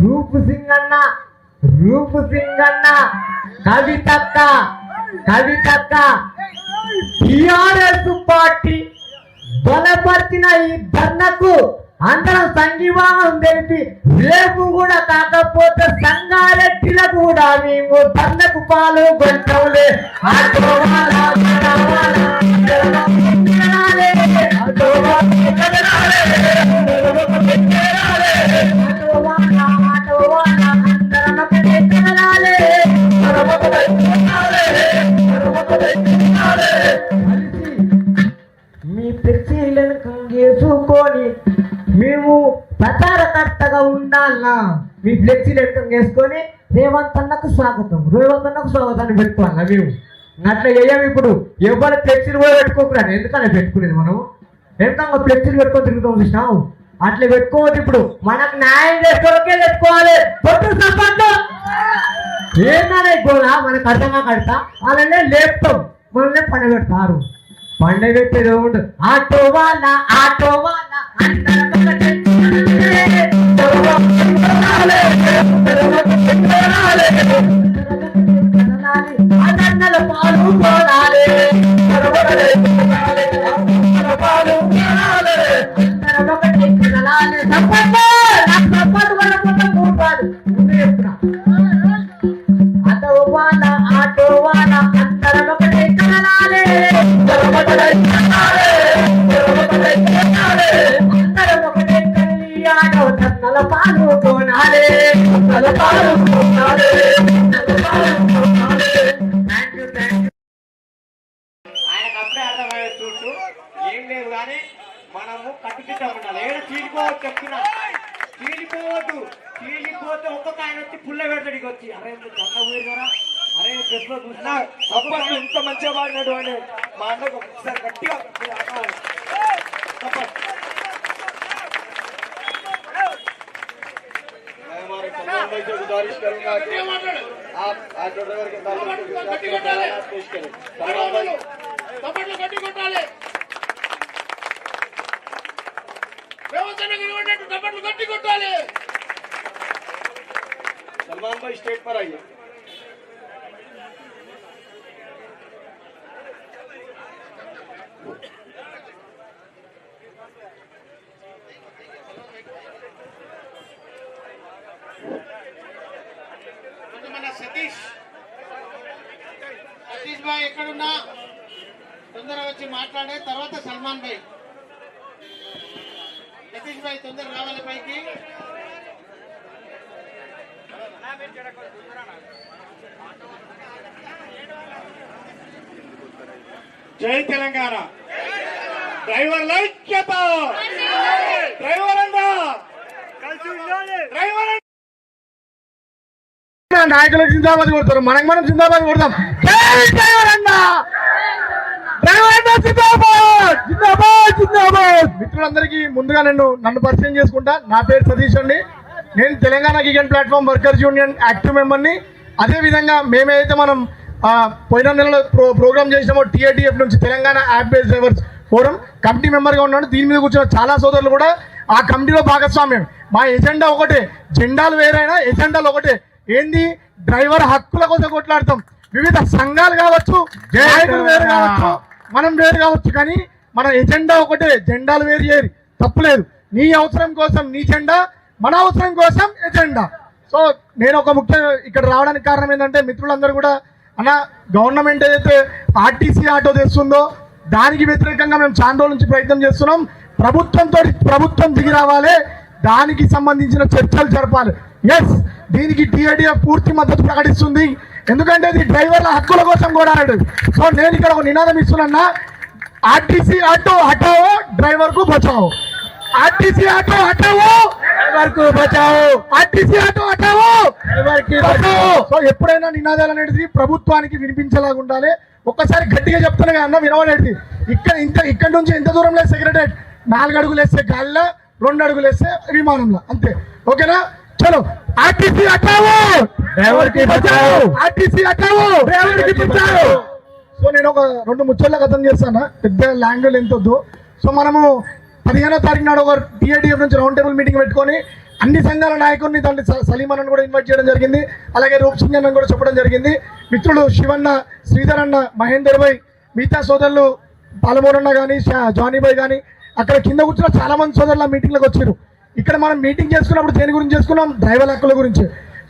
రూపు సింగ్ అన్న, రూపు సింగ్ అన్న, కవితక్క, కవితక్క, టిఆర్ఎస్ పార్టీ బలపరిచిన ఈ ధర్నకు అందరం సంఘీభావం తెలిపి రేపు కూడా కాకపోతే సంగారెడ్డిలో కూడా మేము ధర్నకు పాల్గొంటాంలే. మీ ఫ్లెక్సీలను వేసుకొని మేము ప్రచారకర్తగా ఉండాలన్నా మీ ఫ్లెక్సీలు వేసుకొని రేవంత్ అన్నకు స్వాగతం, రేవంత్ అన్నకు స్వాగతాన్ని పెట్టుకోవాలన్నా మేము అట్లా వేయం. ఇప్పుడు ఎవరు ఫ్లెక్సీలు కూడా పెట్టుకోకూడదు, ఎందుకని పెట్టుకునేది మనం ఎందుకంగా ఫ్లెక్సీలు పెట్టుకొని తిరుగుతాం చూసినావు, అట్లా పెట్టుకోవద్దు. ఇప్పుడు మనకు న్యాయం చేసుకోవడానికే పెట్టుకోవాలి. పొట్టు సంపండు ఏందనే గోళ మనకు అర్థంగా కడతా అలానే లేపుతాం, మనల్ని పండబెడతారు. పండబెట్టేది ఉండు ఆటో వాళ్ళ, ఆటో వాళ్ళ అన్నల పాలు పోనాలి, ఆటో వాళ్ళ, ఆటో వాళ్ళ అందరం ఒకటే కనాలి, అందరం ఒకటే కళ్యాణో నల్ల పాలు కొనాలి, నల్ల పాలు కొనాలి. ఆయనకు అప్పుడే అర్థమయ్యే చూసు ఏం లేదు కానీ మనము కట్టుదిట్టం ఉండాలి. ఏదో చీలిపోవద్దు చెప్తున్నా, చీలిపోవద్దు. చీలిపోతే ఒక్కొక్క ఆయన వచ్చి పుల్ల పెడతాడికి వచ్చి అరే చంద ఊరు కదా, అరే ప్రెస్ లో చూసినా అప్పట్లో ఇంత మంచిగా వాడినాడు అని మా అన్నకు ఒకసారి గట్టిగా सलमान भाई स्टेज पर आइए। సతీష్ భాయ్ ఎక్కడున్నా తొందరగా వచ్చి మాట్లాడే తర్వాత సల్మాన్ భాయ్. సతీష్ భాయ్ తొందర రావాలి పైకి. జై తెలంగాణ. డ్రైవర్ ఐక్యత, డ్రైవర్ డ్రైవర్ నాయకులకు జిందాబాద్ కొడతారు, మనకు మనం జిందాబాద్ కొడతాం. జై డ్రైవర్ అన్న, డ్రైవర్ అన్న జిందాబాద్, జిందాబాద్, జిందాబాద్. మిత్రులందరికీ ముందుగా నన్ను పరిచయం చేసుకుంటా. నా పేరు సతీష్ అండి. నేను Telangana gig and platform workers union active మెంబర్ని. అదేవిధంగా మేమైతే మనం పోయిన నెలలో ప్రోగ్రామ్ చేసినామో టీఏటీఎఫ్ నుంచి Telangana app based drivers forum committee మెంబర్గా ఉన్నాడు. దీని మీద కూర్చున్న చాలా సోదరులు కూడా ఆ కమిటీలో భాగస్వామ్యం. మా ఎజెండా ఒకటే, జెండాలు వేరైనా ఎజెండాలు ఒకటే. ఏంది? డ్రైవర్ హక్కుల కోసం కొట్లాడతాం. వివిధ సంఘాలు కావచ్చు, నాయకులు వేరు కావచ్చు, మనం వేరు కావచ్చు, కానీ మన ఎజెండా ఒకటే. జెండాలు వేరు చేయరు, తప్పులేదు. నీ అవసరం కోసం నీ జెండా, మన అవసరం కోసం ఎజెండా. సో నేను ఒక ముఖ్య ఇక్కడ రావడానికి కారణం ఏంటంటే మిత్రులందరూ కూడా అన్న గవర్నమెంట్ ఏదైతే ఆర్టీసీ ఆటో తెస్తుందో దానికి వ్యతిరేకంగా మేము చాలా రోజుల నుంచి ప్రయత్నం చేస్తున్నాం. ప్రభుత్వం దిగి రావాలి, దానికి సంబంధించిన చర్చలు జరపాలి. ఎస్, దీనికి టీఏడీఎఫ్ పూర్తి మద్దతు ప్రకటిస్తుంది. ఎందుకంటే ఇది డ్రైవర్ల హక్కుల కోసం కూడా. సో నేను ఇక్కడ ఒక నినాదం ఇస్తున్నా, ఆర్టీసీ ఆటో హటావో, డ్రైవర్ కు బచావో. आरटीसी ऑटो हटाओ, ड्राइवर को बचाओ, आरटीसी ऑटो हटाओ, ड्राइवर की बचाओ. సో ఎప్పుడైనా నినాదాలు అనేది ప్రభుత్వానికి వినిపించేలాగా ఉండాలి. ఒక్కసారి గట్టిగా చెప్తున్నా అన్న వినవలేదు. ఇక్కడ నుంచి ఎంత దూరం లేదు సెక్రటరేట్, 4 అడుగులు వేస్తే గాలిలో, 2 అడుగులు వేస్తే విమానంలో, అంతే. ఓకేనా? చలో, ఆర్టీసీ హటాओ, డ్రైవర్ కి బచాओ, ఆర్టీసీ హటాओ, డ్రైవర్ కి బచాओ. సో నేను ఒక 2 ముచ్చట్ల కథం చేస్తాను, పెద్ద లాంగ్వేజ్ ఎంతొద్దు. సో మనము 15వ తారీఖు నాడు ఒక టీఏడీఎఫ్ నుంచి రౌండ్ టేబుల్ మీటింగ్ పెట్టుకొని అన్ని సంఘాల నాయకుడిని దాన్ని సలీం అన్నను కూడా ఇన్వైట్ చేయడం జరిగింది. అలాగే రూప్ సింగ్ అన్నను కూడా చెప్పడం జరిగింది. మిత్రులు శివన్న, శ్రీధర్ అన్న, మహేందర్ భాయ్, మిగతా సోదరులు పాలమూరన్న కానీ, జానీ భాయ్ కానీ, అక్కడ కింద కూర్చున్న చాలా మంది సోదరులు ఆ మీటింగ్లోకి వచ్చారు. ఇక్కడ మనం మీటింగ్ చేసుకున్నప్పుడు దేని గురించి చేసుకున్నాం? డ్రైవర్ హక్కుల గురించి.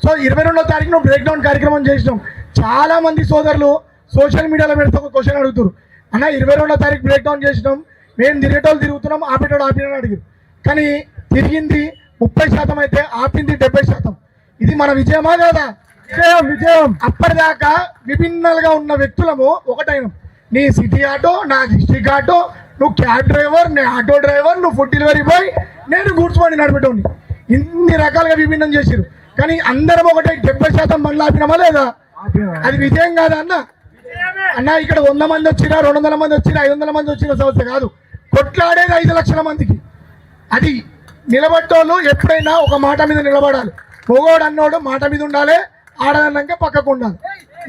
సో 22వ తారీఖున బ్రేక్ డౌన్ కార్యక్రమం చేసినాం. చాలా మంది సోదరులు సోషల్ మీడియాలో పెడితే ఒక క్వశ్చన్ అడుగుతారు, అన్న 22వ తారీఖు బ్రేక్ డౌన్ చేసినాం, మేము తిరిగేటోళ్ళు తిరుగుతున్నాం, ఆపేటోడు ఆపినని అడిగారు. కానీ తిరిగింది 30% అయితే ఆపింది 70%. ఇది మన విజయమా కాదా? విజయం. అప్పటిదాకా విభిన్నాలుగా ఉన్న వ్యక్తులము ఒకటైన, నీ సిటీ ఆటో, నా డిస్ట్రిక్ట్ ఆటో, నువ్వు క్యాబ్ డ్రైవర్, నేను ఆటో డ్రైవర్, నువ్వు ఫుడ్ డెలివరీ బాయ్, నేను గూడ్స్ బండి నడిపేటోని, ఇన్ని రకాలుగా విభిన్నం చేశారు. కానీ అందరం ఒకటే 70% బండ్లు ఆపినామా లేదా? అది విజయం కాదా అన్న? అన్న ఇక్కడ 100 మంది వచ్చినా, 200 మంది వచ్చినా, 500 మంది వచ్చిన సమస్య కాదు, కొట్లాడేది 5 లక్షల మందికి. అది నిలబట్టోళ్ళు ఎప్పుడైనా ఒక మాట మీద నిలబడాలి. మొగోడు అన్నోడు మాట మీద ఉండాలి, ఆడదన్నాక పక్కకు ఉండాలి.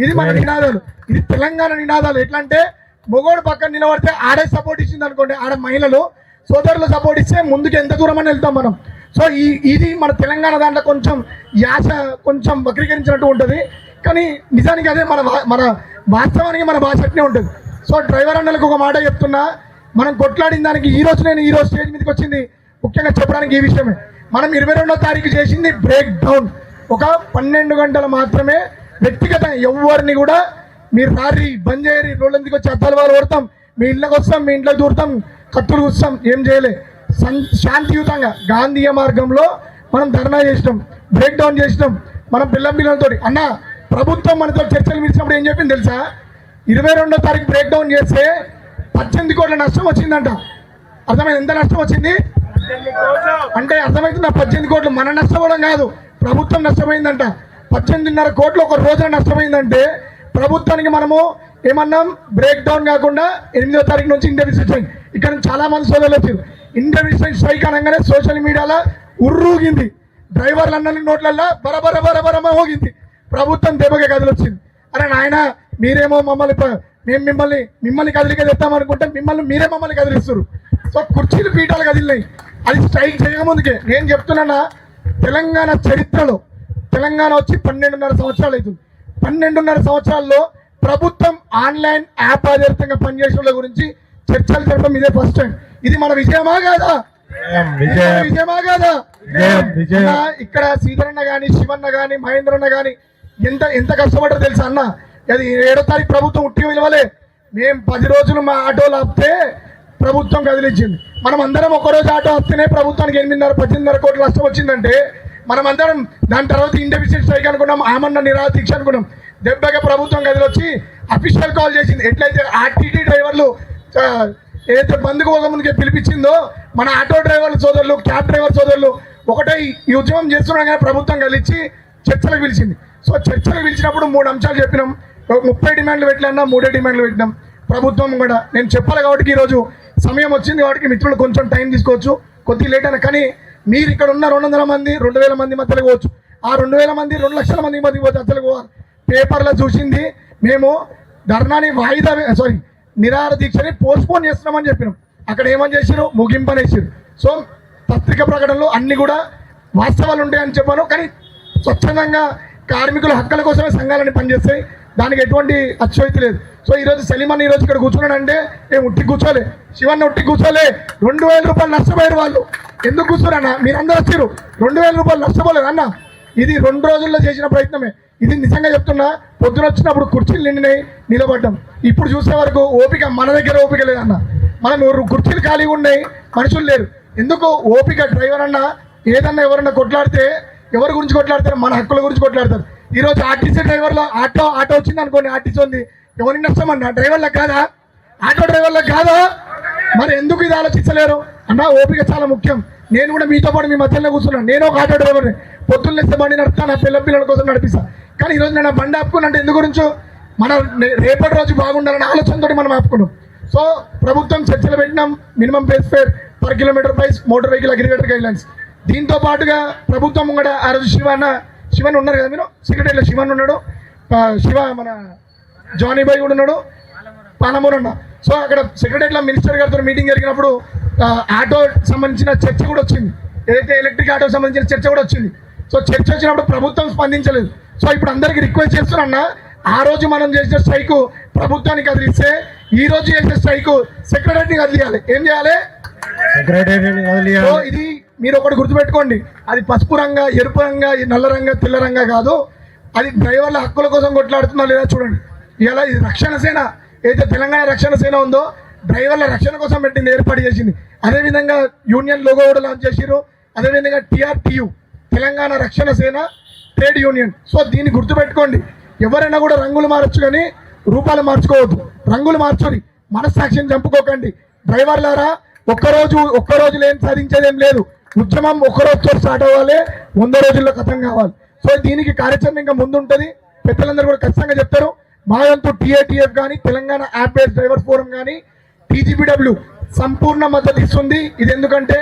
ఇది మన నినాదాలు, ఇది తెలంగాణ నినాదాలు. ఎట్లా అంటే మొగోడు పక్కన నిలబడితే ఆడే సపోర్ట్ ఇచ్చింది అనుకోండి, ఆడ మహిళలు సోదరులు సపోర్ట్ ఇస్తే ముందుకు ఎంత దూరం అని వెళ్తాం మనం. సో ఇది మన తెలంగాణ దాంట్లో కొంచెం యాస కొంచెం వక్రీకరించినట్టు ఉంటుంది. కానీ నిజానికి అదే మన వాస్తవానికి మన భాష అట్నే ఉంటుంది. సో డ్రైవర్ అన్నలకు ఒక మాట చెప్తున్నా, మనం కొట్లాడిన దానికి ఈ రోజు స్టేజ్ మీదకి వచ్చింది ముఖ్యంగా చెప్పడానికి ఈ విషయమే. మనం 22వ తారీఖు చేసింది బ్రేక్ డౌన్. ఒక 12 గంటలు మాత్రమే వ్యక్తిగతంగా ఎవరిని కూడా మీరు రారి బంద్ చేయరి, రోడ్లెందుకు వచ్చి అద్దాలు వాళ్ళు కొడతాం, మీ ఇళ్ళకి వస్తాం, మీ ఇంట్లోకి దూరుతాం, కత్తులు కూస్తాం, ఏం చేయలే. శాంతియుతంగా గాంధీయ మార్గంలో మనం ధర్నా చేసినాం, బ్రేక్ డౌన్ చేసినాం. మనం పిల్లలతో అన్న ప్రభుత్వం మనతో చర్చలు పిలిచినప్పుడు ఏం చెప్పింది తెలుసా? 22వ తారీఖు బ్రేక్ డౌన్ చేస్తే 18 కోట్ల నష్టం వచ్చిందంట. అర్థమైంది? ఎంత నష్టం వచ్చింది అంటే అర్థమవుతుంది. 18 కోట్లు మన నష్టపోవడం కాదు, ప్రభుత్వం నష్టపోయిందంట. 18.5 కోట్లు ఒక రోజున నష్టపోయిందంటే ప్రభుత్వానికి మనము ఏమన్నాం? బ్రేక్ డౌన్ కాకుండా 8వ తారీఖు నుంచి ఇంటర్వ్యూ స్ట్రైక్. ఇక్కడ చాలా మంది సోదరులు వచ్చారు. ఇంటర్వ్యూ స్ట్రైక్ అనగానే సోషల్ మీడియాలో ఉర్రూగింది, డ్రైవర్లు అన్న నోట్లల్లో బరబర హోగింది. ప్రభుత్వం దెబ్బగా కదిలొచ్చింది. అరే నాయన మీరేమో మేము మిమ్మల్ని కదిలిక తెస్తామనుకుంటే మీరే మమ్మల్ని కదిలిస్తారు. సో కుర్చీలు పీఠాలు కదిలినాయి. అది స్ట్రైక్ చేయకముందుకే నేను చెప్తున్నా, తెలంగాణ చరిత్రలో తెలంగాణ వచ్చి 12.5 సంవత్సరాలు అవుతుంది. 12.5 సంవత్సరాల్లో ప్రభుత్వం ఆన్లైన్ యాప్ ఆధారితంగా పనిచేసిన గురించి చర్చలు జరపడం ఇదే ఫస్ట్ టైం. ఇది మన విజయమా కాదా? విజయమా కాదా? ఇక్కడ శ్రీధరన్న కానీ, శివన్న కానీ, మహేంద్రన్న కానీ ఎంత కష్టపడ్డారో తెలుసా అన్న? అది 7వ తారీఖు ప్రభుత్వం ఉట్టిగా విలువలే. మేము 10 రోజులు మా ఆటోలు ఆపితే ప్రభుత్వం కదిలించింది. మనం అందరం ఒకరోజు ఆటో ఆపితేనే ప్రభుత్వానికి 18.5 కోట్ల నష్టం వచ్చిందంటే మనం అందరం దాని తర్వాత ఇంటర్వ్యూ స్ట్రైక్ అనుకున్నాం, ఆమన్న నిరాహార దీక్ష అనుకున్నాం. దెబ్బగా ప్రభుత్వం గదిలొచ్చి అఫీషియల్ కాల్ చేసింది. ఎట్లయితే ఆర్టీటీ డ్రైవర్లు ఏదైతే బంద్కు పోక ముందుకే పిలిపించిందో, మన ఆటో డ్రైవర్ల సోదరులు, క్యాబ్ డ్రైవర్ సోదరులు ఒకటే ఈ ఉద్యమం చేస్తున్నాం కానీ ప్రభుత్వం కలిసి చర్చలకు పిలిచింది. సో చర్చలకు పిలిచినప్పుడు 3 అంశాలు చెప్పినాం. 30 డిమాండ్లు పెట్టలేన్నా 3 డిమాండ్లు పెట్టినాం. ప్రభుత్వం కూడా నేను చెప్పాలి కాబట్టి ఈరోజు సమయం వచ్చింది కాబట్టి మిత్రులు కొంచెం టైం తీసుకోవచ్చు, కొద్దిగా లేట్ అయినా. కానీ మీరు ఇక్కడ ఉన్న 200 మంది 2000 మంది మధ్యలో పోవచ్చు. ఆ 2000 మంది 2 లక్షల మంది మధ్యకి పోతే అసలు పోవాలి. పేపర్లో చూసింది మేము ధర్నాని నిరాహార దీక్షని పోస్ట్పోన్ చేస్తున్నామని చెప్పినాం. అక్కడ ఏమని చేసారు? ముగింపని వేసారు. సో పత్రిక ప్రకటనలో అన్ని కూడా వాస్తవాలు ఉంటాయని చెప్పాను. కానీ స్వచ్ఛందంగా కార్మికుల హక్కుల కోసమే సంఘాలని పనిచేస్తాయి, దానికి ఎటువంటి అచ్చోయితి లేదు. సో ఈరోజు సలీమన్ ఈరోజు ఇక్కడ కూర్చున్నాడంటే ఏం ఉట్టి కూర్చోలే, శివన్న ఉట్టి కూర్చోలే. 2000 రూపాయలు నష్టపోయారు వాళ్ళు. ఎందుకు కూర్చోరన్న? మీరందరూ వచ్చారు, 2000 రూపాయలు నష్టపోలేదు అన్న. ఇది 2 రోజుల్లో చేసిన ప్రయత్నమే. ఇది నిజంగా చెప్తున్నా, పొద్దున వచ్చినప్పుడు కుర్చీలు నిండినాయి, నిలబడ్డాం. ఇప్పుడు చూసే వరకు ఓపిక మన దగ్గర ఓపిక లేదన్న. మనం కుర్చీలు ఖాళీగా ఉన్నాయి, మనుషులు లేరు. ఎందుకు ఓపిక? డ్రైవర్ అన్న ఏదన్నా ఎవరన్నా కొట్లాడితే ఎవరి గురించి కొట్లాడతారు? మన హక్కుల గురించి కొట్లాడతారు. ఈరోజు ఆర్టీసీ డ్రైవర్లో ఆటో వచ్చింది అనుకోండి, ఆర్టీసీ ఉంది, ఎవరిని నష్టం అన్న? డ్రైవర్లకు కాదా? ఆటో డ్రైవర్లకు కాదా? మరి ఎందుకు ఇది ఆలోచించలేరు అన్న? ఓపిక చాలా ముఖ్యం. నేను కూడా మీతో పాటు మీ మధ్యలో కూర్చున్నాను. నేను ఒక ఆటో డ్రైవర్ని, పొద్దున్న లేస్తే బండి నడుపుతాను, నా పిల్లల కోసం నడిపిస్తాను. కానీ ఈరోజు నేను బండి ఆపుకున్నానంటే ఎందు గురించో మన రేపటి రోజు బాగుండాలనే ఆలోచనతో మనం ఆపుకున్నాం. సో ప్రభుత్వం చర్చలు పెట్టినాం. Minimum base fare per kilometre price, motor vehicle aggregator guidelines. దీంతో పాటుగా ప్రభుత్వం కూడా ఆ రోజు శివన్ ఉన్నారు కదా, మీరు సెక్రటరీలో శివన్ ఉన్నాడు, మన జానీ బాయ్ కూడా ఉన్నాడు, పాలమూరన్న. సో అక్కడ సెక్రటరీలో మినిస్టర్ గారితో మీటింగ్ జరిగినప్పుడు ఆటో సంబంధించిన చర్చ కూడా వచ్చింది. ఏదైతే ఎలక్ట్రిక్ ఆటోకి సంబంధించిన చర్చ కూడా వచ్చింది. సో చర్చ వచ్చినప్పుడు ప్రభుత్వం స్పందించలేదు. సో ఇప్పుడు అందరికి రిక్వెస్ట్ చేస్తున్నా, ఆ రోజు మనం చేసిన స్ట్రైక్ ప్రభుత్వానికి కదిలిస్తే ఈ రోజు చేసే స్ట్రైక్ సెక్రటరీని కదిలియాలి. ఏం చేయాలి? ఇది మీరు ఒకటి గుర్తుపెట్టుకోండి, అది పసుపు రంగా, ఎరుపు రంగా, నల్ల రంగా, తెల్ల రంగా కాదు. అది డ్రైవర్ల హక్కుల కోసం కొట్లాడుతుందా లేదా చూడండి. ఇలా ఇది రక్షణ సేన, ఏదైతే తెలంగాణ రక్షణ సేన ఉందో డ్రైవర్ల రక్షణ కోసం పెట్టింది, ఏర్పాటు చేసింది. అదేవిధంగా యూనియన్ లోగో కూడా లాంచ్ చేసిరు. అదేవిధంగా TRTU, తెలంగాణ రక్షణ సేన ట్రేడ్ యూనియన్. సో దీన్ని గుర్తుపెట్టుకోండి. ఎవరైనా కూడా రంగులు మారచ్చు కానీ రూపాలు మార్చుకోవద్దు. రంగులు మార్చుని మనస్సాక్షిని చంపుకోకండి. డ్రైవర్లారా, ఒక్కరోజు లేని సాధించేదేం లేదు. ఉద్యమం ఒక్కరోజుతో స్టార్ట్ అవ్వాలి, 100 రోజుల్లో ఖతం కావాలి. సో దీనికి కార్యాచరణ ఇంకా ముందు ఉంటుంది. పెద్దలందరూ కూడా ఖచ్చితంగా చెప్తారు. మా వంతు TATF కానీ, Telangana app based driver forum కానీ, TGPW సంపూర్ణ మద్దతు ఇస్తుంది. ఇది ఎందుకంటే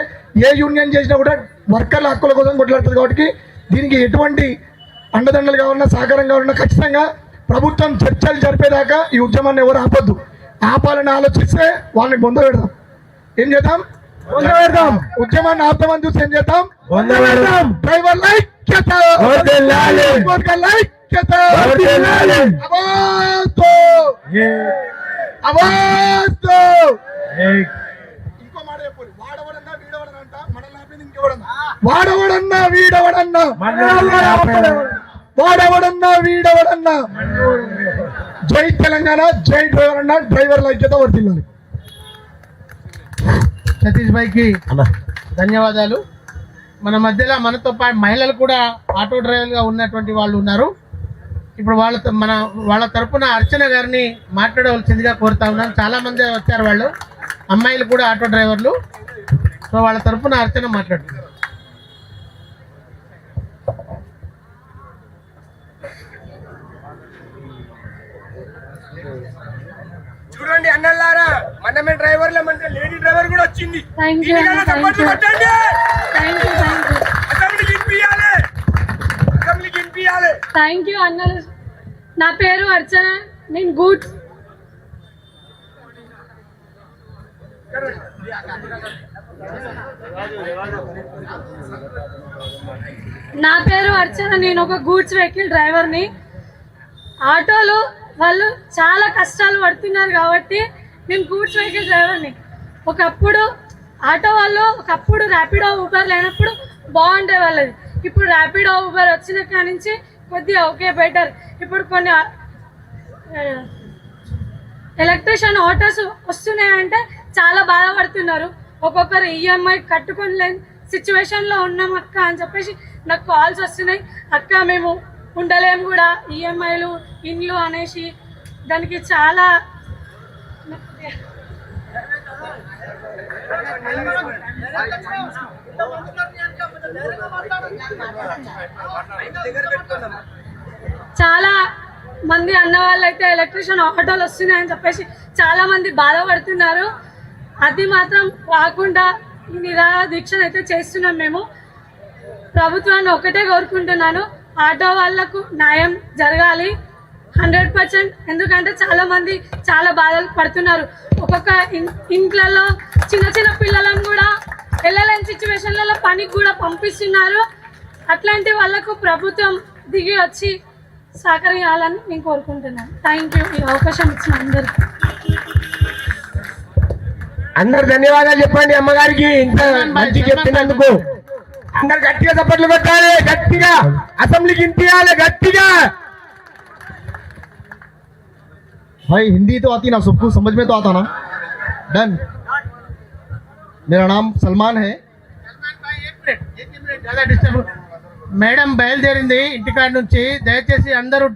ఏ యూనియన్ చేసినా కూడా వర్కర్ల హక్కుల కోసం కొట్లాడుతుంది. కాబట్టి దీనికి ఎటువంటి అండదండలు కావాలన్నా, సహకారం కావాలన్నా ఖచ్చితంగా ప్రభుత్వం చర్చలు జరిపేదాకా ఈ ఉద్యమాన్ని ఎవరు ఆపొద్దు. ఆపాలని ఆలోచిస్తే వాళ్ళని బొంద పెడదాం. ఏం చేద్దాం? బొంద పెడదాం. ఉద్యమాన్ని ఆపుతామని చూసి ఏం చేద్దాం? బొంద పెడదాం. డ్రైవర్ లైక్ ఇంకో మాట చెప్పండి. వాడవడన్నా వీడవడనంట, మనల్ని ఆపింది ఇంకెవడన్నా. వాడవడన్నా వీడవడన్నా, వాడవడన్నా వీడవడన్నా. జై తెలంగాణ, జై డ్రైవర్ అన్న. డ్రైవర్ల ఐక్యత వర్తిల్లాలి. సతీష్ భాయ్కి ధన్యవాదాలు. మన మధ్యలో మనతో పాటు మహిళలు కూడా ఆటో డ్రైవర్గా ఉన్నటువంటి వాళ్ళు ఉన్నారు. ఇప్పుడు వాళ్ళ తరపున అర్చన గారిని మాట్లాడవలసిందిగా కోరుతా ఉన్నాను. చాలామంది వచ్చారు వాళ్ళు, అమ్మాయిలు కూడా ఆటో డ్రైవర్లు. సో వాళ్ళ తరపున అర్చన మాట్లాడుతున్నారు. చూడండి అన్నలారా, మనమే డ్రైవర్ల అంటే లేడీ డ్రైవర్ కూడా వచ్చింది. థ్యాంక్ యూ అన్నలు. నా పేరు అర్చన, నేను గూడ్స్ నేను ఒక గూడ్స్ వెహికల్ డ్రైవర్ని. ఆటోలు వాళ్ళు చాలా కష్టాలు పడుతున్నారు కాబట్టి నేను గూడ్స్ వెహికల్ డ్రైవర్ని. ఒకప్పుడు ఆటో వాళ్ళు ర్యాపిడో, ఊబర్ లేనప్పుడు బాగుండే వాళ్ళది. ఇప్పుడు ర్యాపిడో, ఊబర్ వచ్చిన కాడి నుంచి కొద్దిగా ఓకే బెటర్. ఇప్పుడు కొన్ని ఎలక్ట్రిషియన్ ఆటోస్ వస్తున్నాయంటే చాలా బాధపడుతున్నారు. ఒక్కొక్కరు EMI కట్టుకొని లేని సిచ్యువేషన్లో ఉన్నాం అక్క అని చెప్పేసి నాకు కాల్స్ వస్తున్నాయి. అక్క మేము ఉండలేము కూడా, EMIలు, ఇండ్లు అనేసి. దానికి చాలా చాలా మంది అన్న వాళ్ళు అయితే ఎలక్ట్రిషియన్ ఆటోలు వస్తున్నాయని చెప్పేసి చాలా మంది బాధపడుతున్నారు. అది మాత్రం రాకుండా ఈ నిరాహార దీక్షను అయితే చేస్తున్నాం మేము. ప్రభుత్వాన్ని ఒకటే కోరుకుంటున్నాను, ఆటో వాళ్లకు న్యాయం జరగాలి 100%. ఎందుకంటే చాలామంది చాలా బాధలు పడుతున్నారు. ఒక్కొక్క ఇంట్లలో చిన్న చిన్న పిల్లలను కూడా వెళ్ళలేని సిచ్యువేషన్లలో పనికి కూడా పంపిస్తున్నారు. అట్లాంటి వాళ్ళకు ప్రభుత్వం దిగి వచ్చి సహకరించాలని నేను కోరుకుంటున్నాను. థ్యాంక్ యూ, ఈ అవకాశం ఇచ్చిన అందరికీ. అందరు ధన్యవాదాలు చెప్పండి అమ్మగారికి ఇంత మంచి చెప్పినందుకు. అందరు గట్టిగా చప్పట్లు కొట్టాలి, గట్టిగా అసెంబ్లీకి ఇంపియాలి గట్టిగా. भाई हिंदी तो आती ना सबको, समझ में तो आता ना. डन. मेरा नाम सलमान है. మేడం బయలుదేరింది ఇంటికాడ నుంచి. దయచేసి అందరూ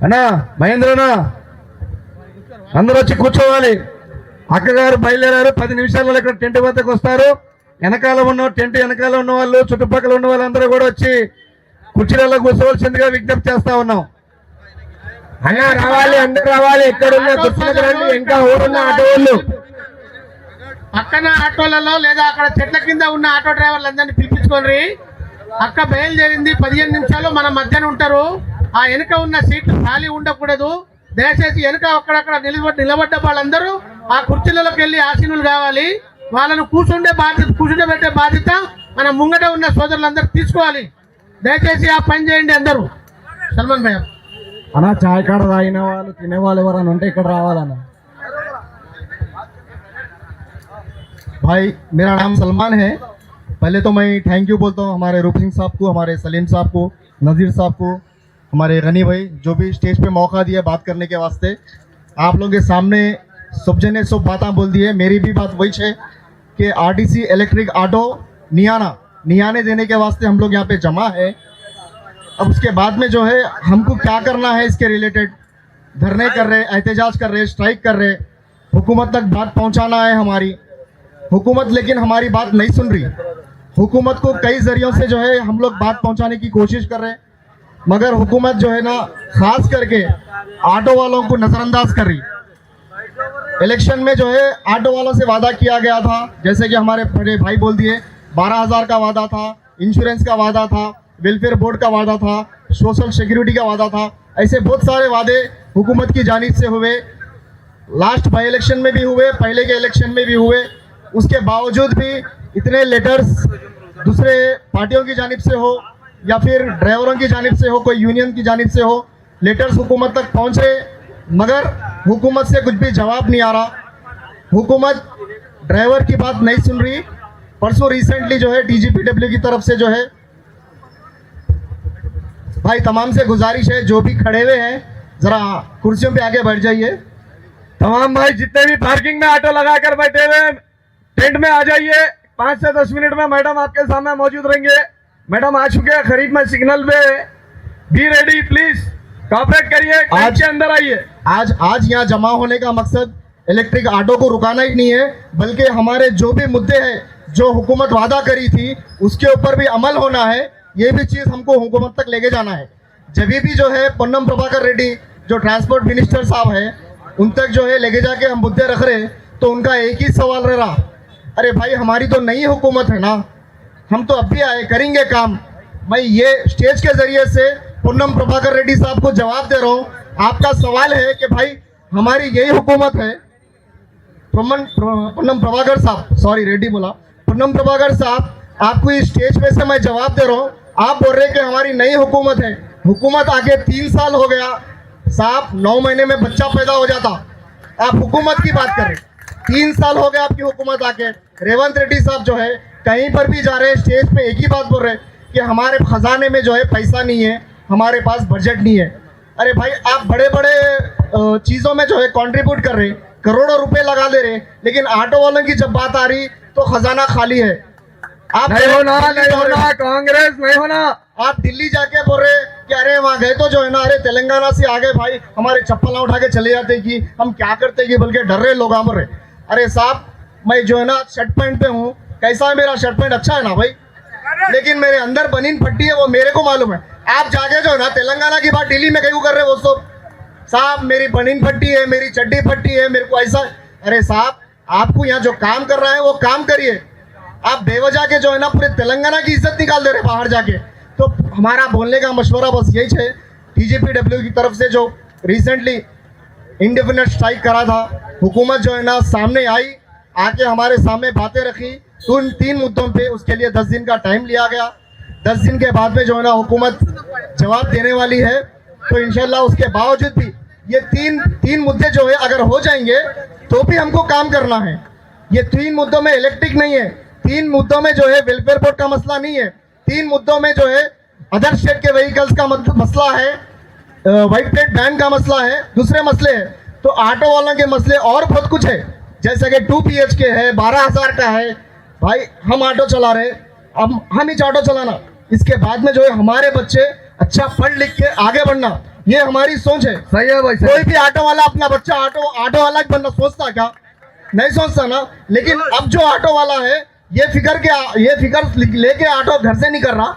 అన్నా మహేంద్రనా అందరూ వచ్చి కూర్చోవాలి. అక్కగారు బయలుదేరారు, 10 నిమిషాలలో ఇక్కడ టెంట్ వద్దకు వస్తారు. టెంట్ వెనకాల ఉన్న వాళ్ళు, చుట్టుపక్కల ఉన్న వాళ్ళందరూ కూడా వచ్చి కుర్చీలలో కూర్చోవలసిందిగా విజ్ఞప్తి చేస్తా ఉన్నాం. అన్నా రావాలి, అందరు రావాలి. ఎక్కడున్న గుర్తులకు రండి. ఇంకా ఊరున్న ఆటో వాళ్ళు పక్కన ఆటోలలో లేదా అక్కడ చెట్ల కింద ఉన్న ఆటో డ్రైవర్లందరినీ పిలిపించుకోండి. అక్క బయలుదేరింది, 15 నిమిషాలు మన మధ్యన ఉంటారు. ఆ వెనుక ఉన్న సీట్లు ఖాళీ ఉండకూడదు. దయచేసి వెనుక అక్కడక్కడ నిలబడ్డ వాళ్ళందరూ ఆ కుర్చీలలోకి వెళ్ళి ఆసీనులు కావాలి. వాళ్ళను కూర్చుండబెట్టే బాధ్యత మన ముంగట ఉన్న సోదరులందరూ తీసుకోవాలి. దయచేసి ఆ పని చేయండి అందరూ. సల్మాన్ భయ్య అన్నా చాయ్ కాడ తాగిన వాళ్ళు, తినే వాళ్ళు ఎవరైనా ఉంటే ఇక్కడ రావాలన్నా. भाई मेरा नाम सलमान है. पहले तो मैं थैंक यू बोलता हूँ हमारे रूप सिंह साहब को, हमारे सलीम साहब को, नज़ीर साहब को, हमारे गनी भाई जो भी स्टेज पे मौका दिया बात करने के वास्ते. आप लोगों के सामने सब जने सब बातें बोल दी है. मेरी भी बात वही है कि आरटीसी इलेक्ट्रिक ऑटो नियाने देने के वास्ते हम लोग यहाँ पे जमा है. अब उसके बाद में जो है हमको क्या करना है, इसके रिलेटेड धरने कर रहे, एहतजाज कर रहे, स्ट्राइक कर रहे, हुकूमत तक बात पहुँचाना है हमारी. हुकूमत लेकिन हमारी बात नहीं सुन रही. हुकूमत को कई जरियों से जो है हम लोग बात पहुंचाने की कोशिश कर रहे हैं, मगर हुकूमत जो है ना खास करके ऑटो वालों को नज़रअंदाज कर रही. इलेक्शन में जो है ऑटो वालों से वादा किया गया था, जैसे कि हमारे बड़े भाई बोल दिए, 12,000 का वादा था, इंश्योरेंस का वादा था, वेलफेयर बोर्ड का वादा था, सोशल सिक्योरिटी का वादा था. ऐसे बहुत सारे वादे हुकूमत की जानिब से हुए. लास्ट बाई इलेक्शन में भी हुए, पहले के इलेक्शन में भी हुए. उसके बावजूद भी इतने लेटर्स दूसरे पार्टियों की जानिब से हो या फिर ड्राइवरों की जानिब से हो, कोई यूनियन की जानिब से हो, लेटर्स हुकूमत तक पहुंचे, मगर हुकूमत से कुछ भी जवाब नहीं आ रहा. हुकूमत ड्राइवर की बात नहीं सुन रही. परसों रिसेंटली जो है DGPW की तरफ से जो है, भाई तमाम से गुजारिश है जो भी खड़े हुए हैं ज़रा कुर्सियों पे आगे बैठ जाइए. तमाम भाई जितने भी पार्किंग में ऑटो लगाकर बैठे हुए टेंट में आ जाइए. 5 से 10 मिनट में मैडम आपके सामने मौजूद रहेंगे. मैडम आ चुके हैं खरीद में सिग्नल पे. बी रेडी, प्लीज कॉपरेट करिए. आज के अंदर आइए. आज यहाँ जमा होने का मकसद इलेक्ट्रिक ऑटो को रुकाना ही नहीं है, बल्कि हमारे जो भी मुद्दे हैं जो हुकूमत वादा करी थी उसके ऊपर भी अमल होना है. ये भी चीज़ हमको हुकूमत तक लेके जाना है. जब भी जो है पोन्नम प्रभाकर रेड्डी जो ट्रांसपोर्ट मिनिस्टर साहब है उन तक जो है लेके जाके हम मुद्दे रख रहे, तो उनका एक ही सवाल रह रहा, अरे भाई हमारी तो नई हुकूमत है ना, हम तो अब भी आए, करेंगे काम. मैं ये स्टेज के ज़रिए से पोन्नम प्रभाकर रेड्डी साहब को जवाब दे रहा हूँ. आपका सवाल है कि भाई हमारी यही हुकूमत है. पोन्नम प्रभाकर साहब, सॉरी रेड्डी बोला, पोन्नम प्रभाकर साहब, आपको इस स्टेज पे से मैं जवाब दे रहा हूँ. आप बोल रहे हैं कि हमारी नई हुकूमत है. हुकूमत आके 3 साल हो गया साहब, 9 महीने में बच्चा पैदा हो जाता. आप हुकूमत की बात कर रहे हैं. 3 साल हो गए आपकी हुकूमत आके. रेवंत रेड्डी साहब जो है कहीं पर भी जा रहे हैं स्टेज पे एक ही बात बोल रहे हैं कि हमारे खजाने में जो है पैसा नहीं है, हमारे पास बजट नहीं है. अरे भाई आप बड़े बड़े चीज़ों में जो है कंट्रीब्यूट कर रहे, करोड़ों रुपए लगा दे रहे, लेकिन ऑटो वालों की जब बात आ रही तो खजाना खाली है. आप नहीं होना कांग्रेस नहीं होना. आप दिल्ली जाके बोल रहे कि अरे वहाँ गए तो जो है ना, अरे तेलंगाना से आ गए भाई, हमारे चप्पल उठा के चले जाते कि हम क्या करते कि, बल्कि डर रहे लोग. बोल रहे अरे साहब मैं जो है ना शर्ट पैंट पे हूँ, कैसा है मेरा शर्ट पैंट, अच्छा है ना भाई, लेकिन मेरे अंदर बनीन फट्टी है वो मेरे को मालूम है. आप जाके जो है ना तेलंगाना की बात दिल्ली में क्यों कर रहे हो वो सब. साहब मेरी बनीन फट्टी है, मेरी चड्डी फट्टी है, मेरे को ऐसा. अरे साहब आपको यहाँ जो काम कर रहा है वो काम करिए. आप बेवजह के जो है ना पूरे तेलंगाना की इज्जत निकाल दे रहे बाहर जाके. तो हमारा बोलने का मशवरा बस यही है, DGPW की तरफ से जो रिसेंटली इंडेफिनिट स्ट्राइक करा था, हुकूमत जो है ना सामने आई, आके हमारे सामने बातें रखी उन 3 मुद्दों पे. उसके लिए 10 दिन का टाइम लिया गया. 10 दिन के बाद में जो है ना हुकूमत जवाब देने वाली है. तो इंशाल्लाह उसके बावजूद भी ये तीन मुद्दे जो है अगर हो जाएंगे तो भी हमको काम करना है. ये 3 मुद्दों में इलेक्ट्रिक नहीं है, 3 मुद्दों में जो है वेलफेयर बोर्ड का मसला नहीं है, 3 मुद्दों में जो है अदर स्टेट के व्हीकल्स का मसला है, व्हाइट प्लेट बैन का मसला है, दूसरे मसले हैं. तो ऑटो वालों के मसले और बहुत कुछ है, जैसे कि 2 BHK है, 12,000 का है. भाई हम ऑटो चला रहे, अब हम ही ऑटो चलाना, इसके बाद में जो है हमारे बच्चे अच्छा पढ़ लिख के आगे बढ़ना, ये हमारी सोच है। सही है भाई कोई भी ऑटो वाला अपना बच्चा ऑटो वाला बनना सोचता क्या? नहीं सोचता ना। लेकिन अब जो ऑटो वाला है ये फिकर लेके ऑटो घर से नहीं कर रहा,